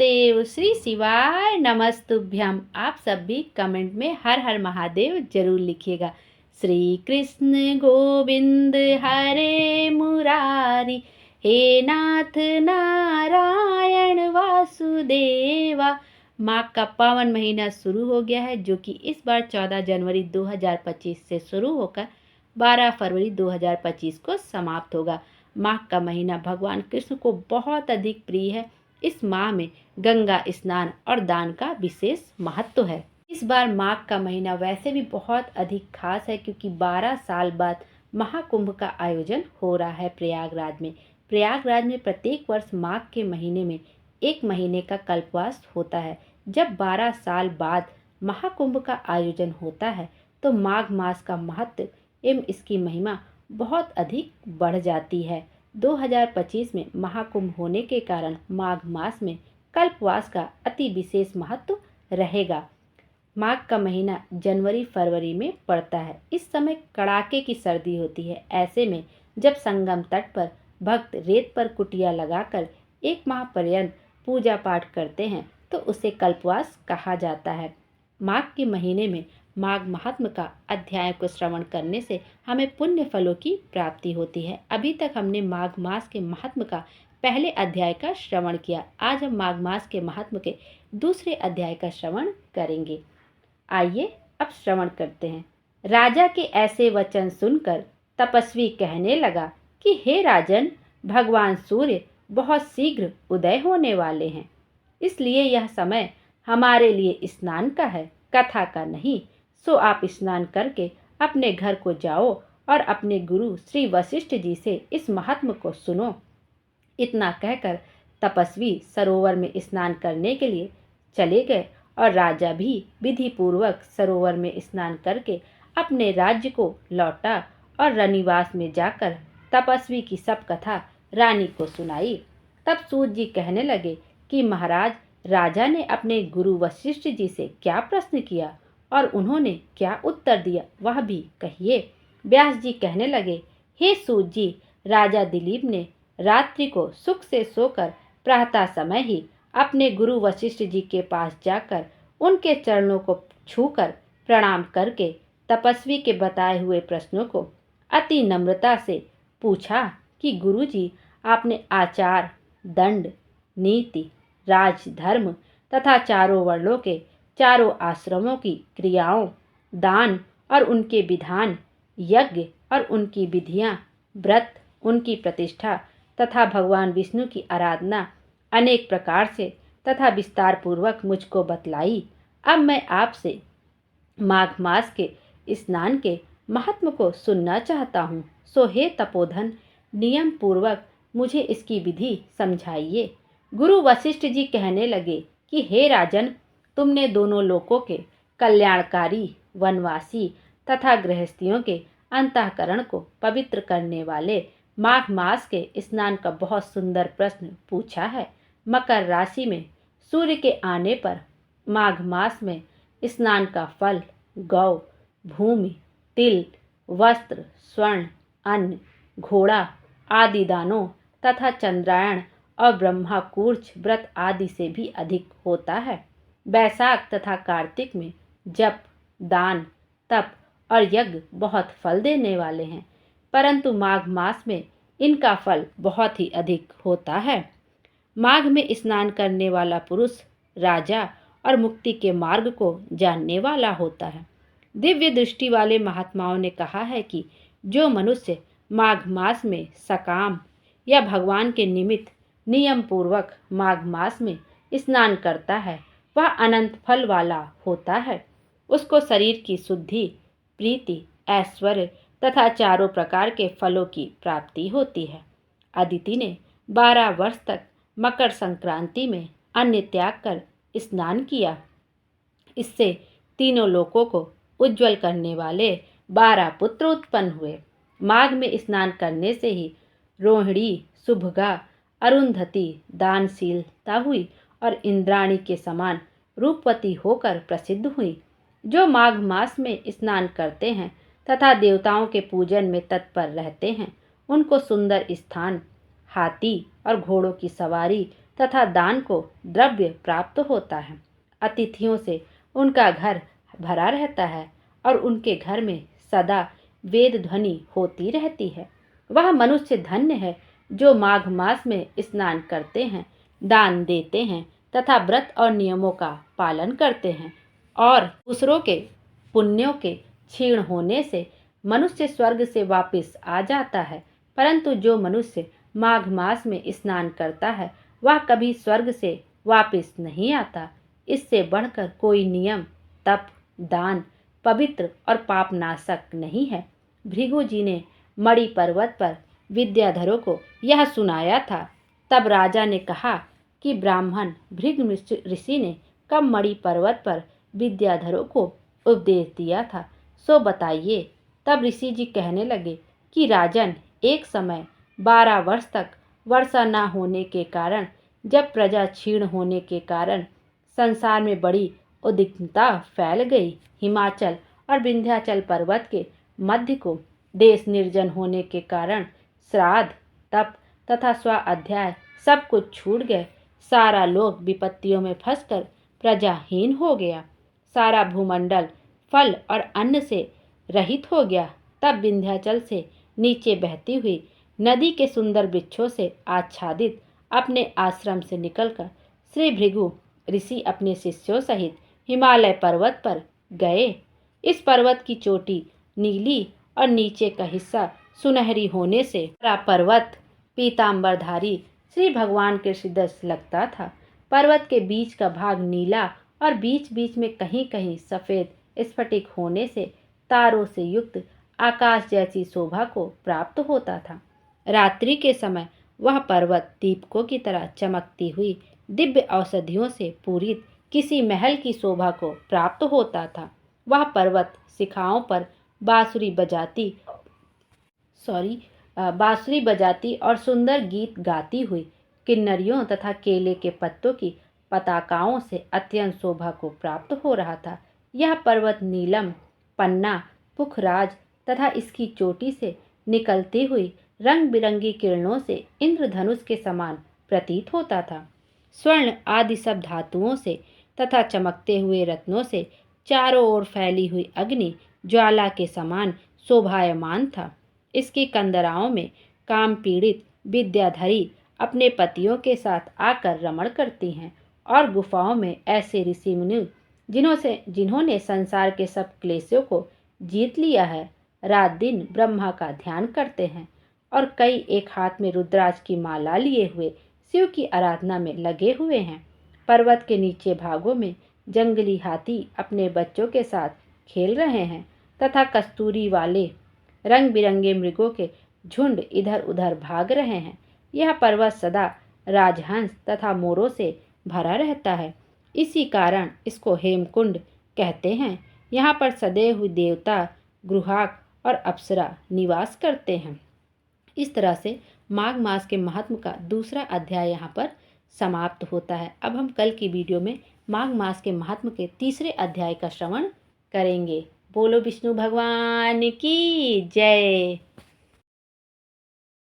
महादेव। श्री शिवाय नमस्तुभ्यम। आप सब भी कमेंट में हर हर महादेव जरूर लिखिएगा। श्री कृष्ण गोविंद हरे मुरारी, हे नाथ नारायण वासुदेवा। माघ का पावन महीना शुरू हो गया है, जो कि इस बार 14 जनवरी 2025 से शुरू होकर 12 फरवरी 2025 को समाप्त होगा। माघ का महीना भगवान कृष्ण को बहुत अधिक प्रिय है। इस माह में गंगा स्नान और दान का विशेष महत्व है। इस बार माघ का महीना वैसे भी बहुत अधिक खास है, क्योंकि 12 साल बाद महाकुंभ का आयोजन हो रहा है प्रयागराज में। प्रयागराज में प्रत्येक वर्ष माघ के महीने में 1 महीने का कल्पवास होता है। जब 12 साल बाद महाकुंभ का आयोजन होता है, तो माघ मास का महत्व एवं इसकी महिमा बहुत अधिक बढ़ जाती है। 2025 में महाकुंभ होने के कारण माघ मास में कल्पवास का अति विशेष महत्व रहेगा। माघ का महीना जनवरी फरवरी में पड़ता है। इस समय कड़ाके की सर्दी होती है। ऐसे में जब संगम तट पर भक्त रेत पर कुटिया लगाकर 1 माह पर्यंत पूजा पाठ करते हैं, तो उसे कल्पवास कहा जाता है। माघ के महीने में माघ महात्म का अध्याय को श्रवण करने से हमें पुण्य फलों की प्राप्ति होती है। अभी तक हमने माघ मास के महात्म का पहले अध्याय का श्रवण किया। आज हम माघ मास के महात्म के दूसरे अध्याय का श्रवण करेंगे। आइए अब श्रवण करते हैं। राजा के ऐसे वचन सुनकर तपस्वी कहने लगा कि हे राजन, भगवान सूर्य बहुत शीघ्र उदय होने वाले हैं, इसलिए यह समय हमारे लिए स्नान का है, कथा का नहीं। सो आप स्नान करके अपने घर को जाओ और अपने गुरु श्री वशिष्ठ जी से इस महात्म को सुनो। इतना कहकर तपस्वी सरोवर में स्नान करने के लिए चले गए और राजा भी विधि पूर्वक सरोवर में स्नान करके अपने राज्य को लौटा और रनिवास में जाकर तपस्वी की सब कथा रानी को सुनाई। तब सूत जी कहने लगे कि महाराज, राजा ने अपने गुरु वशिष्ठ जी से क्या प्रश्न किया और उन्होंने क्या उत्तर दिया, वह भी कहिए। व्यास जी कहने लगे, हे सूत जी, राजा दिलीप ने रात्रि को सुख से सोकर प्रातः समय ही अपने गुरु वशिष्ठ जी के पास जाकर उनके चरणों को छूकर प्रणाम करके तपस्वी के बताए हुए प्रश्नों को अति नम्रता से पूछा कि गुरु जी, आपने आचार, दंड, नीति, राजधर्म तथा चारों वर्णों के चारों आश्रमों की क्रियाओं, दान और उनके विधान, यज्ञ और उनकी विधियां, व्रत, उनकी प्रतिष्ठा तथा भगवान विष्णु की आराधना अनेक प्रकार से तथा विस्तार पूर्वक मुझको बतलाई। अब मैं आपसे माघ मास के स्नान के महात्म को सुनना चाहता हूँ। सो हे तपोधन, नियम पूर्वक मुझे इसकी विधि समझाइए। गुरु वशिष्ठ जी कहने लगे कि हे राजन, तुमने दोनों लोकों के कल्याणकारी, वनवासी तथा गृहस्थियों के अंतःकरण को पवित्र करने वाले माघ मास के स्नान का बहुत सुंदर प्रश्न पूछा है। मकर राशि में सूर्य के आने पर माघ मास में स्नान का फल गौ, भूमि, तिल, वस्त्र, स्वर्ण, अन्न, घोड़ा आदि दानों तथा चंद्रायण और ब्रह्माकूर्च व्रत आदि से भी अधिक होता है। बैसाख तथा कार्तिक में जप, दान, तप और यज्ञ बहुत फल देने वाले हैं, परंतु माघ मास में इनका फल बहुत ही अधिक होता है। माघ में स्नान करने वाला पुरुष राजा और मुक्ति के मार्ग को जानने वाला होता है। दिव्य दृष्टि वाले महात्माओं ने कहा है कि जो मनुष्य माघ मास में सकाम या भगवान के निमित्त नियम पूर्वक माघ मास में स्नान करता है, वह अनंत फल वाला होता है। उसको शरीर की शुद्धि, प्रीति, ऐश्वर्य तथा चारों प्रकार के फलों की प्राप्ति होती है। अदिति ने 12 वर्ष तक मकर संक्रांति में अन्न त्याग कर स्नान किया। इससे तीनों लोकों को उज्जवल करने वाले 12 पुत्र उत्पन्न हुए। माघ में स्नान करने से ही रोहिणी, शुभगा, अरुंधति दानशीलता हुई और इंद्राणी के समान रूपवती होकर प्रसिद्ध हुई। जो माघ मास में स्नान करते हैं तथा देवताओं के पूजन में तत्पर रहते हैं, उनको सुंदर स्थान, हाथी और घोड़ों की सवारी, तथा दान को द्रव्य प्राप्त होता है। अतिथियों से उनका घर भरा रहता है और उनके घर में सदा वेद ध्वनि होती रहती है। वह मनुष्य धन्य है जो माघ मास में स्नान करते हैं, दान देते हैं तथा व्रत और नियमों का पालन करते हैं और दूसरों के पुण्यों के क्षीण होने से मनुष्य स्वर्ग से वापस आ जाता है। परंतु जो मनुष्य माघ मास में स्नान करता है वह कभी स्वर्ग से वापस नहीं आता। इससे बढ़कर कोई नियम, तप, दान पवित्र और पापनाशक नहीं है। भृगु जी ने मणि पर्वत पर विद्याधरों को यह सुनाया था। तब राजा ने कहा कि ब्राह्मण भृगु ऋषि ने कब मणि पर्वत पर विद्याधरों को उपदेश दिया था, सो बताइए। तब ऋषि जी कहने लगे कि राजन, एक समय 12 वर्ष तक वर्षा न होने के कारण, जब प्रजा क्षीण होने के कारण संसार में बड़ी उद्विग्नता फैल गई, हिमाचल और विंध्याचल पर्वत के मध्य को देश निर्जन होने के कारण श्राद्ध, तप तथा स्वाध्याय सब कुछ छूट गए। सारा लोक विपत्तियों में फंसकर प्रजाहीन हो गया। सारा भूमंडल फल और अन्न से रहित हो गया। तब विंध्याचल से नीचे बहती हुई नदी के सुंदर वृक्षों से आच्छादित अपने आश्रम से निकलकर श्री भृगु ऋषि अपने शिष्यों सहित हिमालय पर्वत पर गए। इस पर्वत की चोटी नीली और नीचे का हिस्सा सुनहरी होने से पूरा पर्वत पीतांबरधारी श्री भगवान के सदृश लगता था। पर्वत के बीच का भाग नीला और बीच बीच में कहीं कहीं सफ़ेद स्फटिक होने से तारों से युक्त आकाश जैसी शोभा को प्राप्त होता था। रात्रि के समय वह पर्वत दीपकों की तरह चमकती हुई दिव्य औषधियों से पूरित किसी महल की शोभा को प्राप्त होता था। वह पर्वत शिखाओं पर बांसुरी बजाती और सुंदर गीत गाती हुई किन्नरियों तथा केले के पत्तों की पताकाओं से अत्यंत शोभा को प्राप्त हो रहा था। यह पर्वत नीलम, पन्ना, पुखराज तथा इसकी चोटी से निकलती हुई रंग बिरंगी किरणों से इंद्रधनुष के समान प्रतीत होता था। स्वर्ण आदि सब धातुओं से तथा चमकते हुए रत्नों से चारों ओर फैली हुई अग्नि ज्वाला के समान शोभायमान था। इसकी कंदराओं में काम पीड़ित विद्याधरी अपने पतियों के साथ आकर रमण करती हैं और गुफाओं में ऐसे ऋषि मुनि जिन्होंने संसार के सब क्लेशों को जीत लिया है, रात दिन ब्रह्मा का ध्यान करते हैं और कई एक हाथ में रुद्राज की माला लिए हुए शिव की आराधना में लगे हुए हैं। पर्वत के नीचे भागों में जंगली हाथी अपने बच्चों के साथ खेल रहे हैं तथा कस्तूरी वाले रंग बिरंगे मृगों के झुंड इधर उधर भाग रहे हैं। यह पर्वत सदा राजहंस तथा मोरों से भरा रहता है। इसी कारण इसको हेमकुंड कहते हैं। यहाँ पर सदैव देवता, गृहाक और अप्सरा निवास करते हैं। इस तरह से माघ मास के महात्म का दूसरा अध्याय यहाँ पर समाप्त होता है। अब हम कल की वीडियो में माघ मास के महात्म के तीसरे अध्याय का श्रवण करेंगे। बोलो विष्णु भगवान की जय।